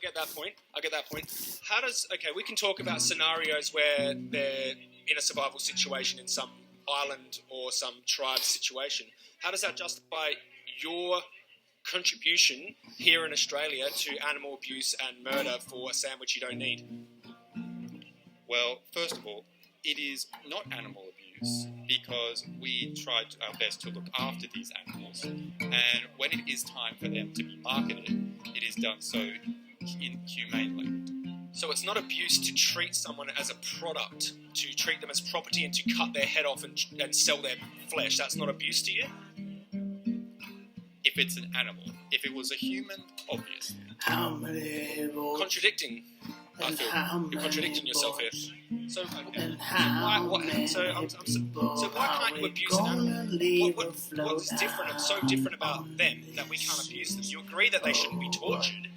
get that point. How does we can talk about scenarios where they're in a survival situation in some island or some tribe situation. How does that justify your contribution here in Australia to animal abuse and murder for a sandwich you don't need? Well, first of all, it is not animal abuse because we try our best to look after these animals, and when it is time for them to be marketed, it is done so inhumanely. So it's not abuse to treat someone as a product, to treat them as property and to cut their head off and sell their flesh. That's not abuse to you? If it's an animal. If it was a human, obviously. Contradicting. I feel you're contradicting yourself here. So why can't you abuse an animal? What is different? So different about them that we can't abuse them? You agree that they shouldn't be tortured.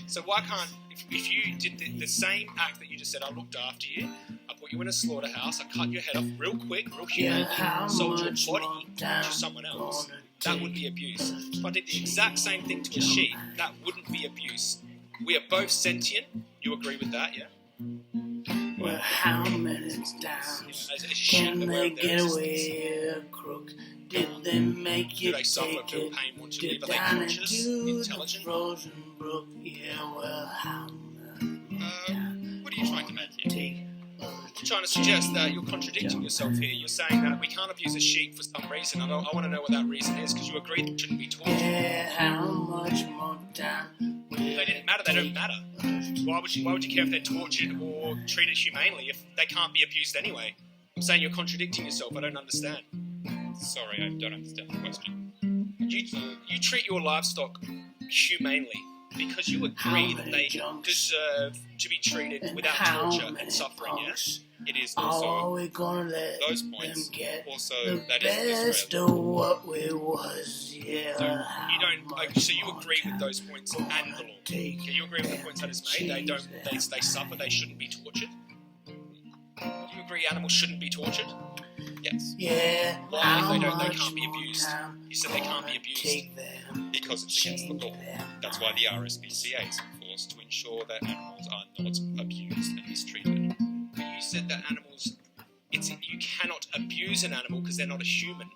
So why can't, if you did the same act that you just said, I looked after you, I put you in a slaughterhouse, I cut your head off real quick, real humanely, sold your body to someone else, that would be abuse. If I did the exact same thing to a sheep, that wouldn't be abuse. We are both sentient. You agree with that, yeah? Well, how many times can they get away a crook? Did they make you take it? Did down into the frozen brook? Yeah, well, how many times? What are you trying to make here? I'm trying to suggest that you're contradicting yourself here. You're saying that we can't abuse a sheep for some reason. I want to know what that reason is, because you agree that it shouldn't be tortured. Yeah, how much more time? They didn't matter. They don't matter. Why would you care if they're tortured or treated humanely if they can't be abused anyway? I'm saying you're contradicting yourself. I don't understand. Sorry, I don't understand the question. You treat your livestock humanely because you agree that they deserve to be treated without torture and suffering, yes? It is also we gonna let those points. Get also, the that best is of what we was. Yeah. So you don't. So you agree with those points and the law. Okay, you agree with the points that is made. They suffer. They shouldn't be tortured. Do you agree animals shouldn't be tortured? Yes. Yeah. Why? They can't be abused. You said they can't be abused. Because it's against the law. That's why the RSPCA is enforced, to ensure that animals are not abused and mistreated. But you said that animals, you cannot abuse an animal because they're not a human.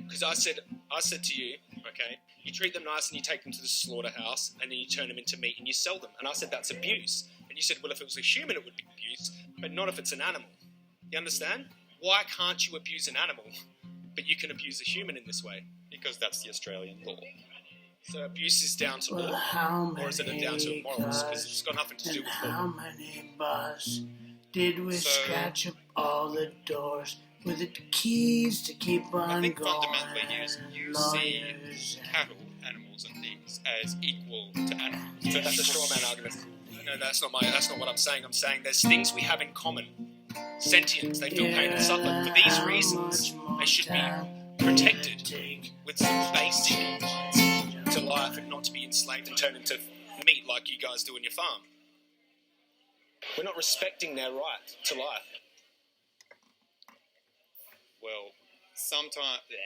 Because I said to you, okay, you treat them nice and you take them to the slaughterhouse and then you turn them into meat and you sell them. And I said that's abuse. And you said, well, if it was a human, it would be abuse, but not if it's an animal. You understand? Why can't you abuse an animal, but you can abuse a human in this way? Because that's the Australian law. So abuse is down to law, or is it down to morals? Because it's got nothing to do with law. How many bars did we scratch up all the doors with the keys to keep on I think going? fundamentally you see cattle, animals and things as equal to animals. So that's a straw man argument. No, that's not what I'm saying. I'm saying there's things we have in common. Sentience, they feel pain and suffer. For these reasons, they should be protected with some basic rights to life and not to be enslaved and turned into meat like you guys do in your farm. We're not respecting their right to life. Well, sometimes... Yeah.